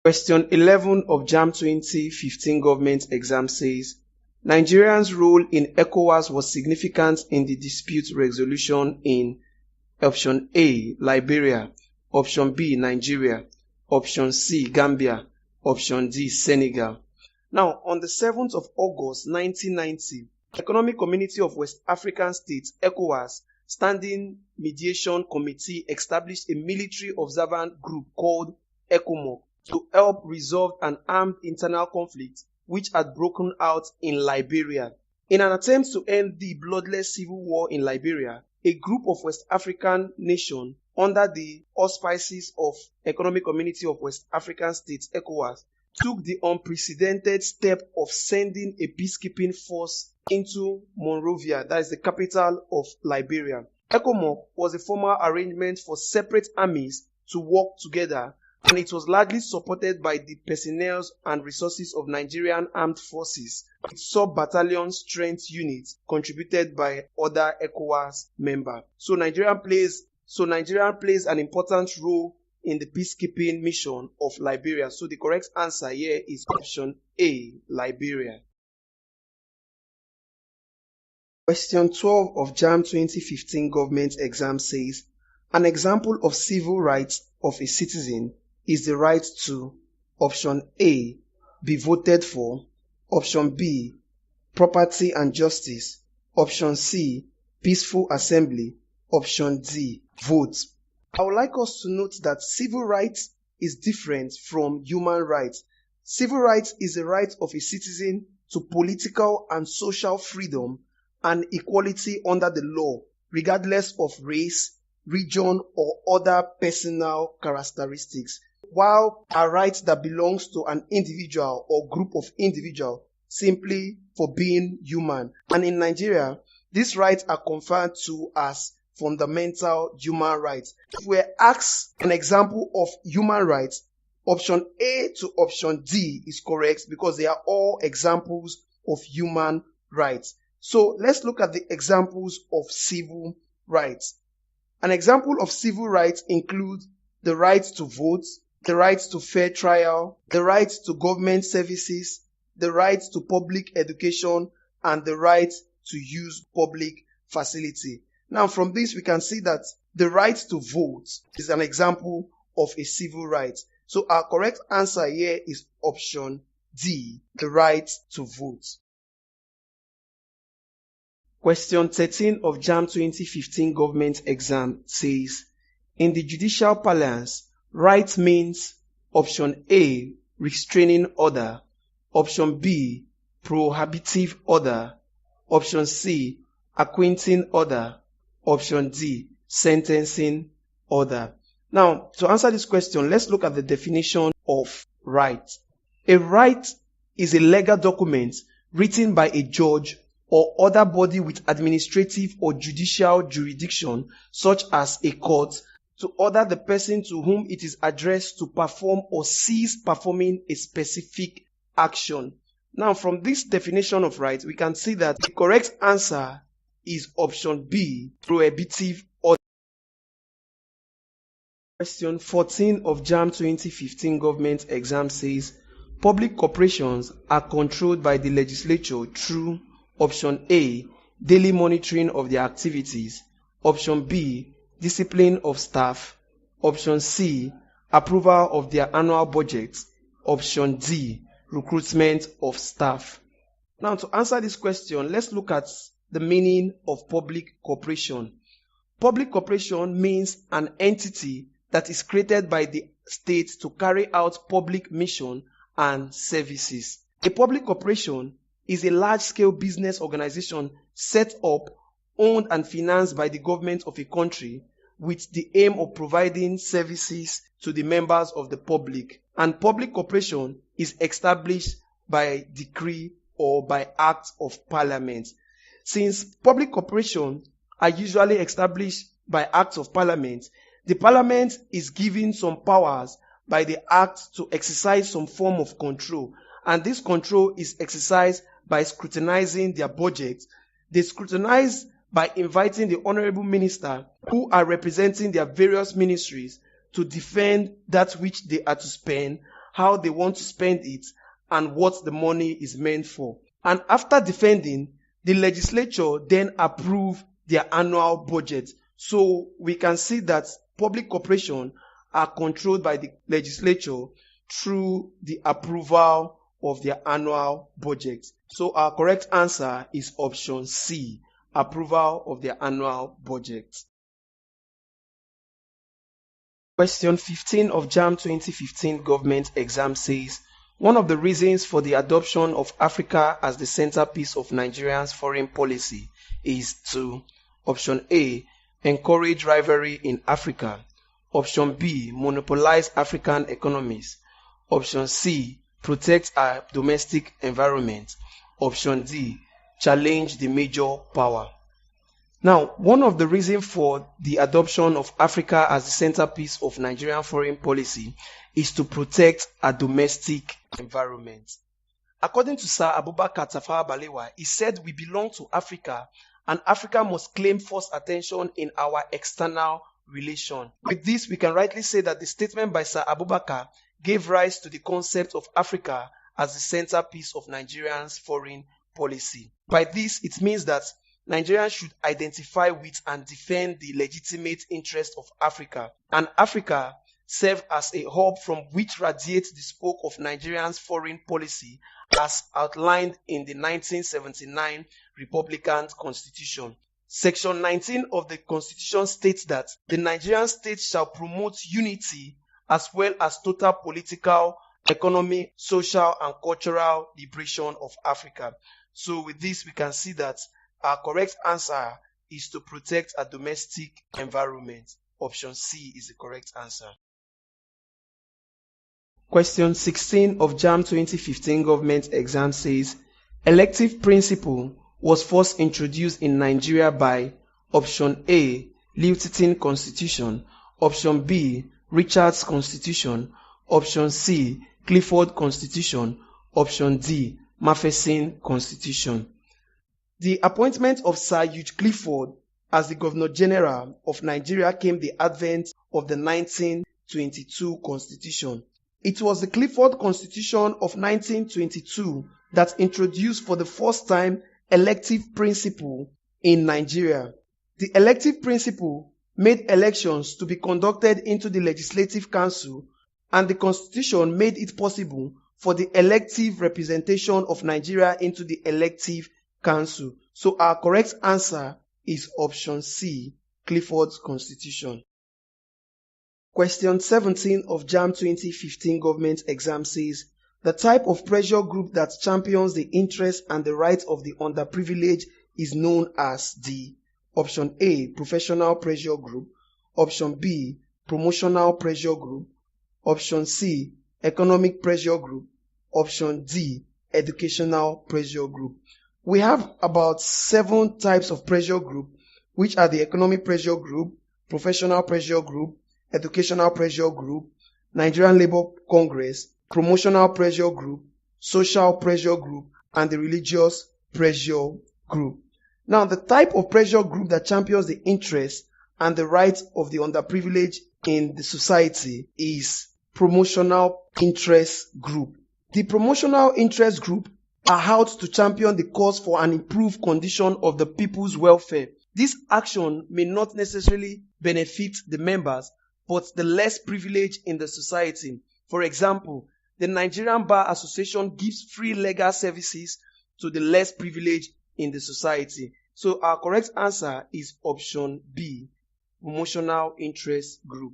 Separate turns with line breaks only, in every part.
Question 11 of JAMB 2015 government exam says, Nigeria's role in ECOWAS was significant in the dispute resolution in option A, Liberia, option B, Nigeria, option C, Gambia, option D, Senegal. Now, on the 7th of August 1990, Economic Community of West African States, ECOWAS, Standing Mediation Committee established a military observant group called ECOMOG to help resolve an armed internal conflict which had broken out in Liberia. In an attempt to end the bloodless civil war in Liberia, a group of West African nations under the auspices of Economic Community of West African States, ECOWAS, took the unprecedented step of sending a peacekeeping force into Monrovia, that is the capital of Liberia. ECOMOG was a formal arrangement for separate armies to work together, and it was largely supported by the personnel and resources of Nigerian armed forces, with sub-battalion strength units contributed by other ECOWAS members. So Nigeria plays an important role in the peacekeeping mission of Liberia. So the correct answer here is option A, Liberia. Question 12 of JAMB 2015 government exam says, an example of civil rights of a citizen is the right to option A, be voted for, option B, property and justice, option C, peaceful assembly, option D, vote. I would like us to note that civil rights is different from human rights. Civil rights is the right of a citizen to political and social freedom and equality under the law, regardless of race, region, or other personal characteristics, while a right that belongs to an individual or group of individuals simply for being human. And in Nigeria, these rights are conferred to as fundamental human rights. If we ask an example of human rights, option A to option D is correct because they are all examples of human rights. So let's look at the examples of civil rights. An example of civil rights includes the right to vote, the right to fair trial, the right to government services, the right to public education, and the right to use public facility. Now, from this, we can see that the right to vote is an example of a civil right. So our correct answer here is option D, the right to vote. Question 13 of JAMB 2015 government exam says, in the judicial parlance, right means option A, restraining order, option B, prohibitive order, option C, acquainting order, option D, sentencing order. Now, to answer this question, let's look at the definition of right. A right is a legal document written by a judge or other body with administrative or judicial jurisdiction, such as a court, to order the person to whom it is addressed to perform or cease performing a specific action. Now, from this definition of right, we can see that the correct answer is option B, prohibitive order. Question 14 of JAMB 2015 government exam says, public corporations are controlled by the legislature through option A, daily monitoring of their activities, option B, discipline of staff, option C, approval of their annual budget, option D, recruitment of staff. Now, to answer this question, let's look at the meaning of public corporation. Public corporation means an entity that is created by the state to carry out public mission and services. A public corporation is a large-scale business organization set up, owned and financed by the government of a country with the aim of providing services to the members of the public. And public corporation is established by decree or by act of parliament. Since public corporations are usually established by acts of parliament, the parliament is given some powers by the act to exercise some form of control, and this control is exercised by scrutinizing their budget. They scrutinize by inviting the honorable minister who are representing their various ministries to defend that which they are to spend, how they want to spend it, and what the money is meant for. And after defending, the legislature then approve their annual budget. So we can see that public corporations are controlled by the legislature through the approval of their annual budget. So our correct answer is option C, approval of their annual budget. Question 15 of JAMB 2015 government exam says, one of the reasons for the adoption of Africa as the centerpiece of Nigeria's foreign policy is to, option A, encourage rivalry in Africa, option B, monopolize African economies, option C, protect our domestic environment, option D, challenge the major power. Now, one of the reasons for the adoption of Africa as the centerpiece of Nigerian foreign policy is to protect our domestic environment. According to Sir Abubakar Tafawa Balewa, he said we belong to Africa and Africa must claim first attention in our external relation. With this, we can rightly say that the statement by Sir Abubakar gave rise to the concept of Africa as the centerpiece of Nigeria's foreign policy. By this, it means that Nigerians should identify with and defend the legitimate interests of Africa, and Africa serve as a hub from which radiates the spoke of Nigeria's foreign policy as outlined in the 1979 Republican Constitution. Section 19 of the Constitution states that the Nigerian state shall promote unity as well as total political, economic, social, and cultural liberation of Africa. So with this, we can see that our correct answer is to protect our domestic environment. Option C is the correct answer. Question 16 of JAMB 2015 government exam says, elective principle was first introduced in Nigeria by option A, Lyttleton Constitution, option B, Richard's Constitution, option C, Clifford Constitution, option D, Macpherson Constitution. The appointment of Sir Hugh Clifford as the Governor General of Nigeria came the advent of the 1922 Constitution. It was the Clifford Constitution of 1922 that introduced for the first time elective principle in Nigeria. The elective principle made elections to be conducted into the Legislative Council, and the Constitution made it possible for the elective representation of Nigeria into the Elective Council. So our correct answer is option C, Clifford's Constitution. Question 17 of JAMB 2015 government exam says, the type of pressure group that champions the interests and the rights of the underprivileged is known as the option A, professional pressure group, option B, promotional pressure group, option C, economic pressure group, option D, educational pressure group. We have about 7 types of pressure group, which are the economic pressure group, professional pressure group, educational pressure group, Nigerian Labour Congress, promotional pressure group, social pressure group, and the religious pressure group. Now, the type of pressure group that champions the interests and the rights of the underprivileged in the society is promotional interest group. The promotional interest group are out to champion the cause for an improved condition of the people's welfare. This action may not necessarily benefit the members, but the less privileged in the society. For example, the Nigerian Bar Association gives free legal services to the less privileged in the society. So our correct answer is option B, promotional interest group.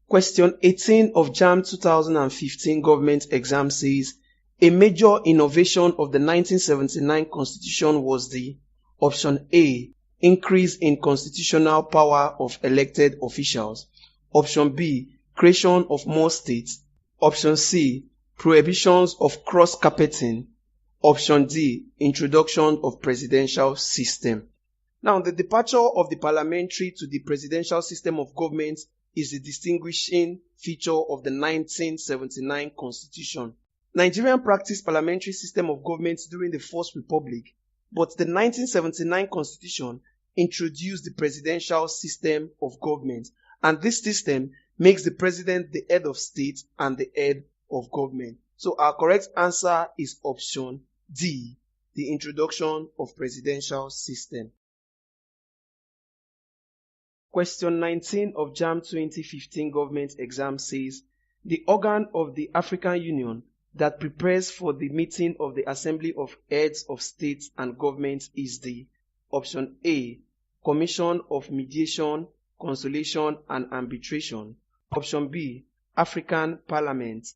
Question 18 of JAMB 2015 government exam says, a major innovation of the 1979 Constitution was the option A, increase in constitutional power of elected officials, option B, creation of more states, option C, prohibitions of cross-carpeting, option D, introduction of presidential system. Now, the departure of the parliamentary to the presidential system of government is the distinguishing feature of the 1979 Constitution. Nigerian practiced parliamentary system of government during the First Republic, but the 1979 Constitution introduced the presidential system of government, and this system makes the president the head of state and the head of government. So our correct answer is option D, the introduction of presidential system. Question 19 of JAMB 2015 government exam says, the organ of the African Union that prepares for the meeting of the Assembly of Heads of States and Governments is the option A, Commission of Mediation, Conciliation and Arbitration. Option B, African Parliament.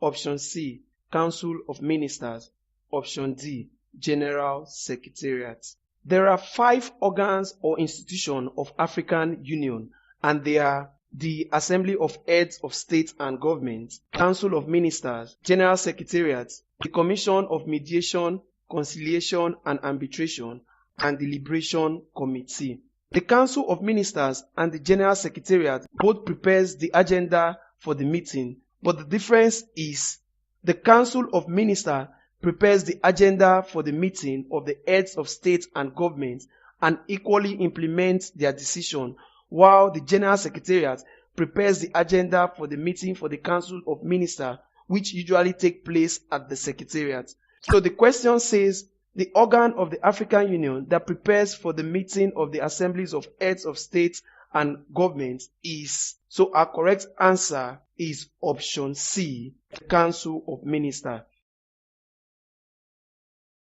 Option C, Council of Ministers. Option D, General Secretariat. There are 5 organs or institutions of African Union, and they are the Assembly of Heads of State and Government, Council of Ministers, General Secretariat, the Commission of Mediation, Conciliation and Arbitration, and the Liberation Committee. The Council of Ministers and the General Secretariat both prepares the agenda for the meeting, but the difference is the Council of Ministers prepares the agenda for the meeting of the heads of state and government and equally implements their decision, while the General Secretariat prepares the agenda for the meeting for the Council of Ministers, which usually take place at the Secretariat. So the question says, the organ of the African Union that prepares for the meeting of the assemblies of heads of state and government is, so our correct answer is option C, the Council of Ministers.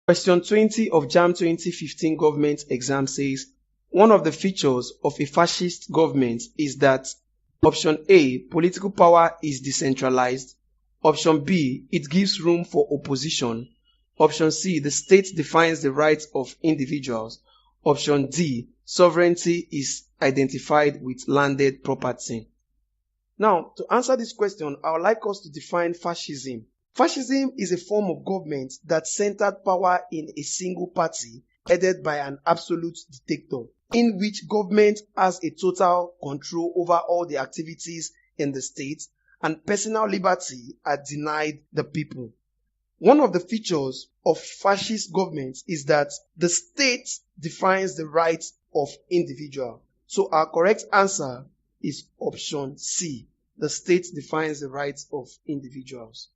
Question 20 of JAMB 2015 government exam says, one of the features of a fascist government is that option A, political power is decentralized. Option B, it gives room for opposition. Option C, the state defines the rights of individuals. Option D, sovereignty is identified with landed property. Now, to answer this question, I would like us to define fascism. Fascism is a form of government that centered power in a single party headed by an absolute dictator, in which government has a total control over all the activities in the state and personal liberty are denied the people. One of the features of fascist government is that the state defines the rights of individuals. So our correct answer is option C. The state defines the rights of individuals.